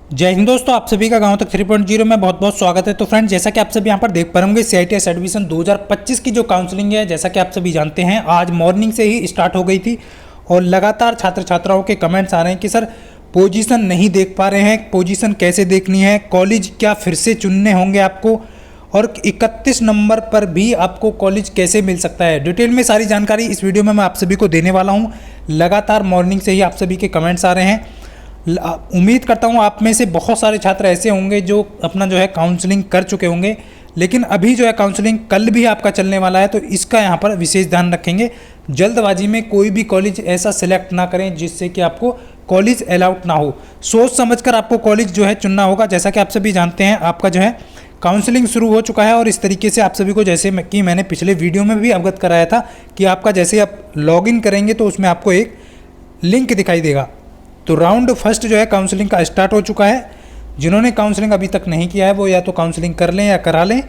जय हिंद दोस्तों, आप सभी का गांव तक 3.0 में बहुत बहुत स्वागत है। तो फ्रेंड्स, जैसा कि आप सभी यहां पर देख पा होंगे, CITS एडमिशन 2025 की जो काउंसलिंग है, जैसा कि आप सभी जानते हैं, आज मॉर्निंग से ही स्टार्ट हो गई थी और लगातार छात्र छात्राओं के कमेंट्स आ रहे हैं कि सर पोजीशन नहीं देख पा रहे हैं, पोजीशन कैसे देखनी है, कॉलेज क्या फिर से चुनने होंगे आपको, और 31 नंबर पर भी आपको कॉलेज कैसे मिल सकता है। डिटेल में सारी जानकारी इस वीडियो में मैं आप सभी को देने वाला हूँ। लगातार मॉर्निंग से ही आप सभी के कमेंट्स आ रहे हैं। उम्मीद करता हूँ आप में से बहुत सारे छात्र ऐसे होंगे जो अपना जो है काउंसलिंग कर चुके होंगे, लेकिन अभी जो है काउंसलिंग कल भी आपका चलने वाला है, तो इसका यहाँ पर विशेष ध्यान रखेंगे। जल्दबाजी में कोई भी कॉलेज ऐसा सिलेक्ट ना करें जिससे कि आपको कॉलेज अलाउड ना हो। सोच समझकर आपको कॉलेज जो है चुनना होगा। जैसा कि आप सभी जानते हैं, आपका जो है काउंसलिंग शुरू हो चुका है और इस तरीके से आप सभी को, जैसे कि मैंने पिछले वीडियो में भी अवगत कराया था कि आपका जैसे आप लॉगिन करेंगे तो उसमें आपको एक लिंक दिखाई देगा। तो राउंड फर्स्ट जो है काउंसलिंग का स्टार्ट हो चुका है। जिन्होंने काउंसलिंग अभी तक नहीं किया है वो या तो काउंसलिंग कर लें या करा लें।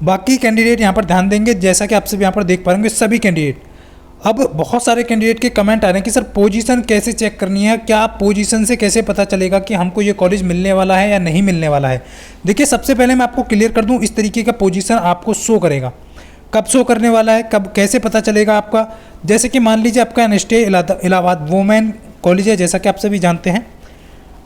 बाकी कैंडिडेट यहाँ पर ध्यान देंगे। जैसा कि आप सब यहाँ पर देख पाएंगे, सभी कैंडिडेट, अब बहुत सारे कैंडिडेट के कमेंट आ रहे हैं कि सर पोजीशन कैसे चेक करनी है, क्या पोजीशन से कैसे पता चलेगा कि हमको ये कॉलेज मिलने वाला है या नहीं मिलने वाला है। देखिए, सबसे पहले मैं आपको क्लियर कर दूँ, इस तरीके का पोजीशन आपको शो करेगा। कब शो करने वाला है, कब कैसे पता चलेगा आपका। जैसे कि मान लीजिए आपका NSTA इलाहाबाद वुमेन कॉलेज है, जैसा कि आप सभी जानते हैं,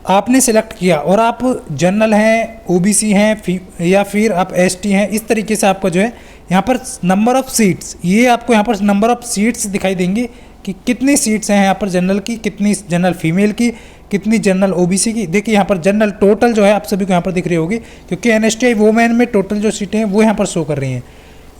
आपने सिलेक्ट किया और आप जनरल हैं, OBC हैं या फिर आप ST हैं। इस तरीके से आपका जो है यहाँ पर नंबर ऑफ़ सीट्स, ये आपको यहाँ पर नंबर ऑफ़ सीट्स दिखाई देंगे कि कितनी सीट्स हैं यहाँ पर जनरल की, कितनी जनरल फीमेल की, कितनी जनरल OBC की। देखिए यहाँ पर जनरल टोटल जो है आप सभी को यहाँ पर दिख रही होगी, क्योंकि NSTA वुमेन में टोटल जो सीटें हैं वो यहाँ पर शो कर रही हैं।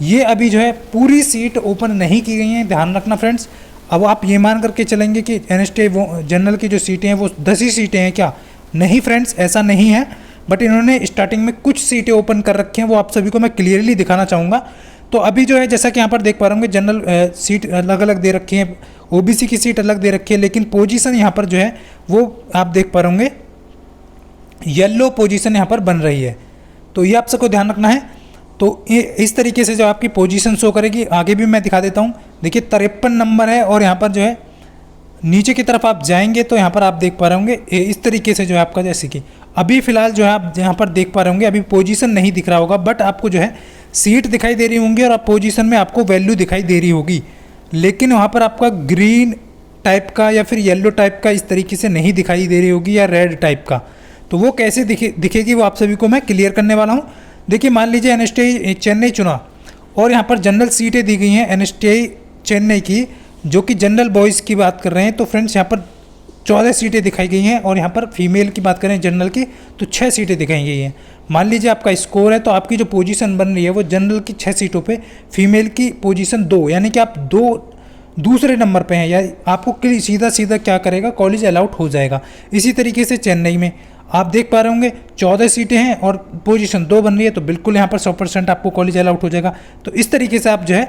ये अभी जो है पूरी सीट ओपन नहीं की गई हैं, ध्यान रखना फ्रेंड्स। अब आप ये मान करके चलेंगे कि NSTA जनरल की जो सीटें हैं वो 10 ही सीटें हैं क्या? नहीं फ्रेंड्स, ऐसा नहीं है। बट इन्होंने स्टार्टिंग में कुछ सीटें ओपन कर रखी हैं, वो आप सभी को मैं क्लियरली दिखाना चाहूँगा। तो अभी जो है, जैसा कि यहाँ पर देख पा रहे होंगे, जनरल सीट अलग अलग दे रखी है, OBC की सीट अलग दे रखी है, लेकिन पोजीशन यहाँ पर जो है वो आप देख पा रहे होंगे येलो पोजीशन यहाँ पर बन रही है। तो ये आप सबको ध्यान रखना है। तो इस तरीके से जो आपकी पोजीशन शो करेगी, आगे भी मैं दिखा देता हूँ। देखिए 53 नंबर है और यहाँ पर जो है नीचे की तरफ आप जाएंगे तो यहाँ पर आप देख पा रहे होंगे इस तरीके से जो है आपका, जैसे कि अभी फ़िलहाल जो है आप यहाँ पर देख पा रहे होंगे, अभी पोजीशन नहीं दिख रहा होगा, बट आपको जो है सीट दिखाई दे रही होंगी और आप पोजीशन में आपको वैल्यू दिखाई दे रही होगी। लेकिन वहाँ पर आपका ग्रीन टाइप का या फिर येलो टाइप का इस तरीके से नहीं दिखाई दे रही होगी, या रेड टाइप का। तो वो कैसे दिखेगी वो आप सभी को मैं क्लियर करने वाला हूँ। देखिए, मान लीजिए NSTA चेन्नई चुना और यहाँ पर जनरल सीटें दी गई हैं NSTA चेन्नई की, जो कि जनरल बॉयज़ की बात कर रहे हैं। तो फ्रेंड्स, यहाँ पर 14 सीटें दिखाई गई हैं और यहाँ पर फीमेल की बात करें जनरल की तो 6 सीटें दिखाई गई हैं। मान लीजिए आपका स्कोर है तो आपकी जो पोजीशन बन रही है वो जनरल की 6 सीटों पे, फीमेल की पोजीशन 2, यानी कि आप दूसरे नंबर पे हैं, या आपको सीधा सीधा क्या करेगा, कॉलेज अलाउट हो जाएगा। इसी तरीके से चेन्नई में आप देख पा रहे होंगे 14 सीटें हैं और पोजीशन 2 बन रही है, तो बिल्कुल यहाँ पर 100% आपको कॉलेज अलाउट हो जाएगा। तो इस तरीके से आप जो है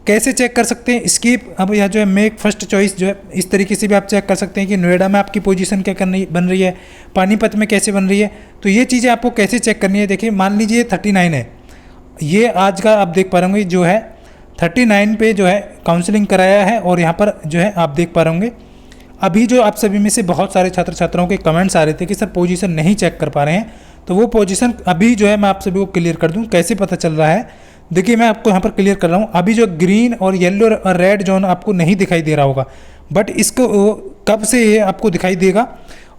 कैसे चेक कर सकते हैं, स्किप, अब यह जो है मेक फर्स्ट चॉइस जो है, इस तरीके से भी आप चेक कर सकते हैं कि नोएडा में आपकी पोजीशन क्या बन रही है, पानीपत में कैसे बन रही है। तो ये चीज़ें आपको कैसे चेक करनी है। देखिए, मान लीजिए 39 है, ये आज का आप देख पा रहे होंगे जो है 39 पे जो है काउंसलिंग कराया है, और यहाँ पर जो है आप देख पा रहे होंगे अभी जो आप सभी में से बहुत सारे छात्र छात्राओं के कमेंट्स आ रहे थे कि सर पोजीशन नहीं चेक कर पा रहे हैं, तो वो पोजीशन अभी जो है मैं आप सभी को क्लियर कर दूं कैसे पता चल रहा है। देखिए, मैं आपको यहाँ पर क्लियर कर रहा हूँ। अभी जो ग्रीन और येलो और रेड जोन आपको नहीं दिखाई दे रहा होगा, बट इसको कब से ये आपको दिखाई देगा।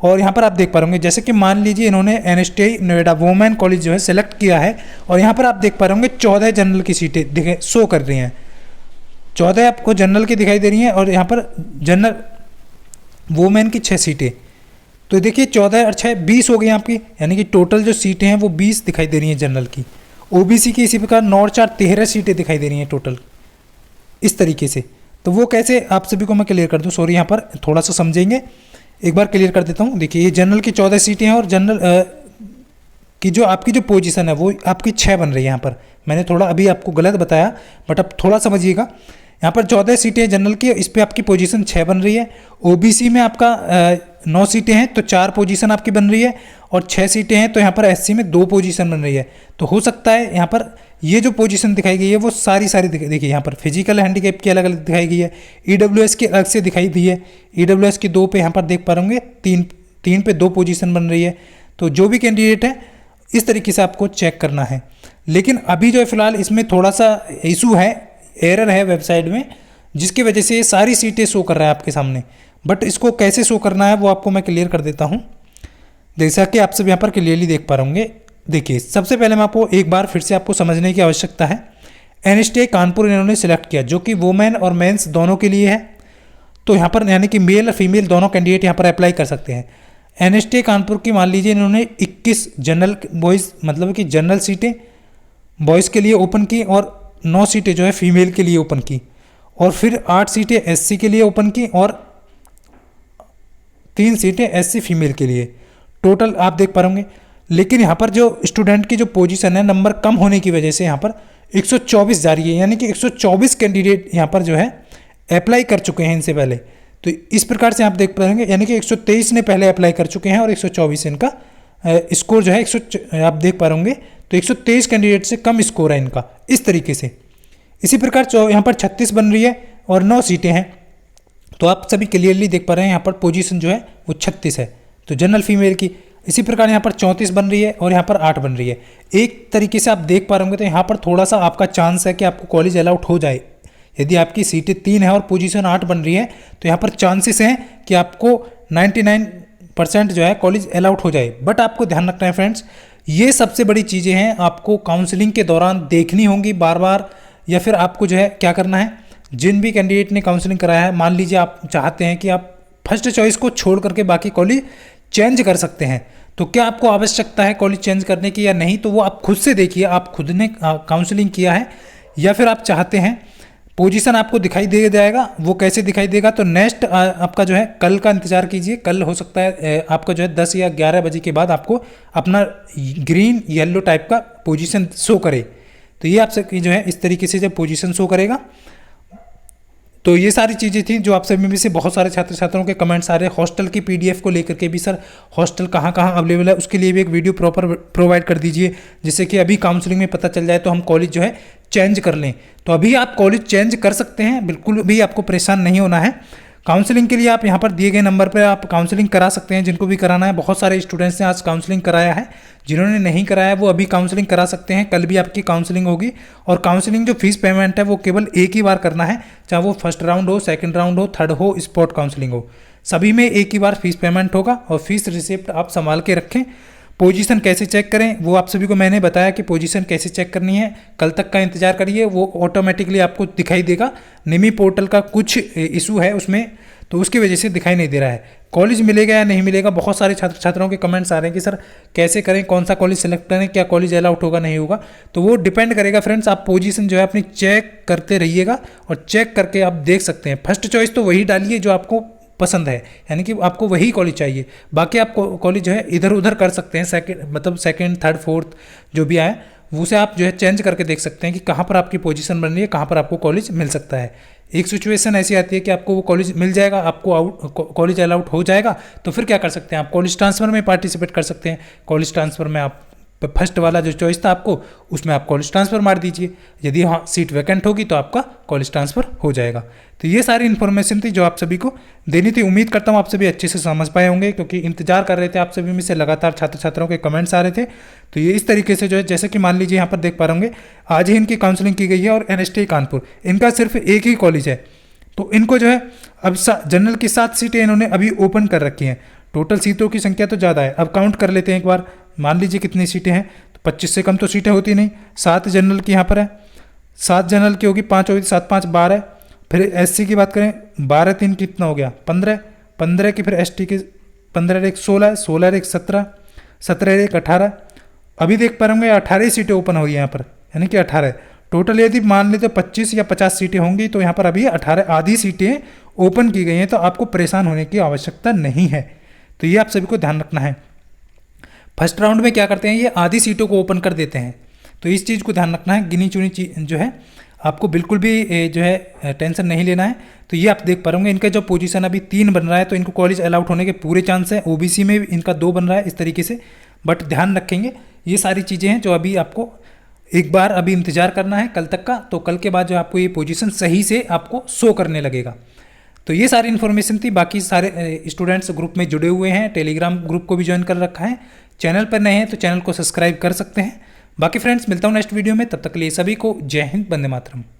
और यहाँ पर आप देख पा रहे होंगे, जैसे कि मान लीजिए इन्होंने NSTA नोएडा वुमेन कॉलेज जो है सेलेक्ट किया है, और यहाँ पर आप देख पा रहे होंगे 14 जनरल की सीटें शो कर रही हैं, 14 आपको जनरल की दिखाई दे रही हैं, और यहाँ पर जनरल वुमेन की 6 सीटें। तो देखिए 14 और 6 20 हो गई आपकी, यानी कि टोटल जो सीटें हैं वो 20 दिखाई दे रही हैं जनरल की। OBC की इसी प्रकार 9 और 4 13 सीटें दिखाई दे रही हैं टोटल, इस तरीके से। तो वो कैसे आप सभी को मैं क्लियर कर दूं, सॉरी यहाँ पर थोड़ा सा समझेंगे, एक बार क्लियर कर देता हूँ। देखिए, ये जनरल की 14 सीटें हैं और जनरल की जो आपकी जो पोजीशन है वो आपकी 6 बन रही है। यहाँ पर मैंने थोड़ा अभी आपको गलत बताया, बट अब थोड़ा समझिएगा। यहाँ पर 14 सीटें जनरल की, इस पर आपकी पोजीशन 6 बन रही है। OBC में आपका 9 सीटें हैं तो 4 पोजीशन आपकी बन रही है, और 6 सीटें हैं तो यहाँ पर SC में 2 पोजीशन बन रही है। तो हो सकता है यहाँ पर ये जो पोजीशन दिखाई गई है वो सारी देखिए, यहाँ पर फिजिकल हैंडीकैप की अलग अलग दिखाई गई है, EWS की अलग से दिखाई दी है। EWS की 2 पे यहाँ पर देख पा रहे होंगे, 3 पे 2 पोजीशन बन रही है। तो जो भी कैंडिडेट है इस तरीके से आपको चेक करना है। लेकिन अभी जो है फिलहाल इसमें थोड़ा सा इशू है, एरर है वेबसाइट में, जिसकी वजह से ये सारी सीटें शो कर रहा है आपके सामने। बट इसको कैसे शो करना है वो आपको मैं क्लियर कर देता हूँ, जैसा कि आप सब यहाँ पर क्लियरली देख पा रहे होंगे। देखिए सबसे पहले मैं आपको एक बार फिर से आपको समझने की आवश्यकता है। एनएसटीआई कानपुर इन्होंने सिलेक्ट किया, जो कि वुमेन और मेंस दोनों के लिए है। तो यहाँ पर यानी कि मेल और फीमेल दोनों कैंडिडेट यहाँ पर अप्लाई कर सकते हैं। एनएसटीआई कानपुर की मान लीजिए इन्होंने 21 जनरल बॉयज़ मतलब कि जनरल सीटें बॉयज़ के लिए ओपन की और 9 सीटें जो है फीमेल के लिए ओपन की, और फिर 8 सीटें एससी के लिए ओपन की और 3 सीटें एससी फीमेल के लिए। टोटल आप देख पा रहे होंगे। लेकिन यहाँ पर जो स्टूडेंट की जो पोजीशन है, नंबर कम होने की वजह से यहाँ पर 124 जारी है, यानी कि 124 कैंडिडेट यहाँ पर जो है अप्लाई कर चुके हैं इनसे पहले। तो इस प्रकार से आप देख पाएंगे, यानी कि 123 ने पहले अप्लाई कर चुके हैं और 124 इनका स्कोर जो है आप देख पा रहे होंगे। तो 123 कैंडिडेट से कम स्कोर है इनका, इस तरीके से। इसी प्रकार यहाँ पर 36 बन रही है और 9 सीटें हैं। तो आप सभी क्लियरली देख पा रहे हैं यहाँ पर पोजीशन जो है वो 36 है, तो जनरल फीमेल की। इसी प्रकार यहाँ पर 34 बन रही है और यहाँ पर 8 बन रही है। एक तरीके से आप देख पा रहे होंगे, तो यहाँ पर थोड़ा सा आपका चांस है कि आपको कॉलेज अलाउट हो जाए। यदि आपकी सीटें 3 है और पोजीशन 8 बन रही है, तो यहाँ पर चांसेस हैं कि आपको 99% जो है कॉलेज अलाउट हो जाए। बट आपको ध्यान रखना है फ्रेंड्स, ये सबसे बड़ी चीज़ें हैं, आपको काउंसलिंग के दौरान देखनी होंगी बार बार, या फिर आपको जो है क्या करना है, जिन भी कैंडिडेट ने काउंसलिंग कराया है, मान लीजिए आप चाहते हैं कि आप फर्स्ट चॉइस को छोड़ करके बाकी कॉलेज चेंज कर सकते हैं, तो क्या आपको आवश्यकता है कॉलेज चेंज करने की या नहीं, तो वो आप खुद से देखिए, आप खुद ने काउंसलिंग किया है या फिर आप चाहते हैं। पोजीशन आपको दिखाई दे जाएगा, वो कैसे दिखाई देगा, तो नेक्स्ट आपका जो है कल का इंतजार कीजिए। कल हो सकता है आपका जो है 10 या 11 बजे के बाद आपको अपना ग्रीन येलो टाइप का पोजीशन शो करे। तो ये आपसे जो है इस तरीके से जब पोजीशन शो करेगा। तो ये सारी चीज़ें थी जो आप सभी में से बहुत सारे छात्र छात्राओं के कमेंट्स आ रहे हैं। हॉस्टल की पीडीएफ को लेकर के भी, सर हॉस्टल कहाँ कहाँ अवेलेबल है, उसके लिए भी एक वीडियो प्रॉपर प्रोवाइड कर दीजिए, जिससे कि अभी काउंसलिंग में पता चल जाए तो हम कॉलेज जो है चेंज कर लें। तो अभी आप कॉलेज चेंज कर सकते हैं, बिल्कुल भी आपको परेशान नहीं होना है। काउंसलिंग के लिए आप यहाँ पर दिए गए नंबर पर आप काउंसलिंग करा सकते हैं, जिनको भी कराना है। बहुत सारे स्टूडेंट्स ने आज काउंसलिंग कराया है, जिन्होंने नहीं कराया वो अभी काउंसलिंग करा सकते हैं। कल भी आपकी काउंसलिंग होगी, और काउंसलिंग जो फीस पेमेंट है वो केवल एक ही बार करना है, चाहे वो फर्स्ट राउंड हो, सेकंड राउंड हो, थर्ड हो, स्पॉट काउंसलिंग हो, सभी में एक ही बार फीस पेमेंट होगा। और फीस रिसिप्ट आप संभाल के रखें। पोजीशन कैसे चेक करें वो आप सभी को मैंने बताया कि पोजीशन कैसे चेक करनी है। कल तक का इंतजार करिए, वो ऑटोमेटिकली आपको दिखाई देगा। निमी पोर्टल का कुछ इशू है उसमें, तो उसकी वजह से दिखाई नहीं दे रहा है। कॉलेज मिलेगा या नहीं मिलेगा, बहुत सारे छात्र छात्राओं के कमेंट्स आ रहे हैं कि सर कैसे करें, कौन सा कॉलेज सेलेक्ट करें, क्या कॉलेज अलाउट होगा नहीं होगा। तो वो डिपेंड करेगा फ्रेंड्स, आप पोजीशन जो है अपनी चेक करते रहिएगा, और चेक करके आप देख सकते हैं। फर्स्ट चॉइस तो वही डालिए जो आपको पसंद है, यानी कि आपको वही कॉलेज चाहिए। बाकी आप कॉलेज जो है इधर उधर कर सकते हैं, सेकंड थर्ड फोर्थ जो भी आए उसे आप जो है चेंज करके देख सकते हैं कि कहाँ पर आपकी पोजीशन बन रही है, कहाँ पर आपको कॉलेज मिल सकता है। एक सिचुएशन ऐसी आती है कि आपको वो कॉलेज मिल जाएगा, आपको कॉलेज अलाउट हो जाएगा, तो फिर क्या कर सकते हैं आप, कॉलेज ट्रांसफ़र में पार्टिसिपेट कर सकते हैं। कॉलेज ट्रांसफ़र में आप फर्स्ट वाला जो चॉइस था आपको, उसमें आप कॉलेज ट्रांसफ़र मार दीजिए। यदि हाँ सीट वैकेंट होगी तो आपका कॉलेज ट्रांसफ़र हो जाएगा। तो ये सारी इन्फॉर्मेशन थी जो आप सभी को देनी थी। उम्मीद करता हूँ आप सभी अच्छे से समझ पाए होंगे, क्योंकि इंतजार कर रहे थे आप सभी में से, लगातार छात्र छात्राओं के कमेंट्स आ रहे थे। तो ये इस तरीके से जो है, जैसे कि मान लीजिए यहाँ पर देख पा रहे होंगे, आज ही इनकी काउंसलिंग की गई है, और एनएसटीआई कानपुर इनका सिर्फ एक ही कॉलेज है। तो इनको जो है अब जनरल की 7 सीटें इन्होंने अभी ओपन कर रखी हैं। टोटल सीटों की संख्या तो ज़्यादा है, अब काउंट कर लेते हैं एक बार। मान लीजिए कितनी सीटें हैं, तो 25 से कम तो सीटें होती नहीं। 7 जनरल की यहाँ पर है, 7 जनरल की होगी, 5 होगी, 7 5 12। फिर एससी की बात करें, 12 3 कितना हो गया 15, 15 की फिर एसटी की 15 एक 16, 16 एक 17, 17 एक 18। अभी देख पा रहे 18 सीटें ओपन हो रही है यहाँ पर, यानी कि 18 टोटल। यदि मान लेते 25 या 50 सीटें होंगी, तो यहाँ पर अभी 18 आधी सीटें ओपन की गई हैं। तो आपको परेशान होने की आवश्यकता नहीं है। तो ये आप सभी को ध्यान रखना है। फर्स्ट राउंड में क्या करते हैं, ये आधी सीटों को ओपन कर देते हैं, तो इस चीज़ को ध्यान रखना है। गिनी चुनी चीज जो है आपको बिल्कुल भी जो है टेंशन नहीं लेना है। तो ये आप देख पा रहे होंगे, इनका जो पोजीशन अभी 3 बन रहा है, तो इनको कॉलेज अलाउट होने के पूरे चांस है। ओबीसी में इनका 2 बन रहा है इस तरीके से। बट ध्यान रखेंगे, ये सारी चीज़ें हैं जो अभी आपको एक बार अभी इंतजार करना है कल तक का। तो कल के बाद जो आपको ये पोजीशन सही से आपको शो करने लगेगा। तो ये सारी इन्फॉर्मेशन थी। बाकी सारे स्टूडेंट्स ग्रुप में जुड़े हुए हैं, टेलीग्राम ग्रुप को भी ज्वाइन कर रखा है, चैनल पर नए हैं तो चैनल को सब्सक्राइब कर सकते हैं। बाकी फ्रेंड्स मिलता हूँ नेक्स्ट वीडियो में, तब तक के लिए सभी को जय हिंद, वंदे मातरम।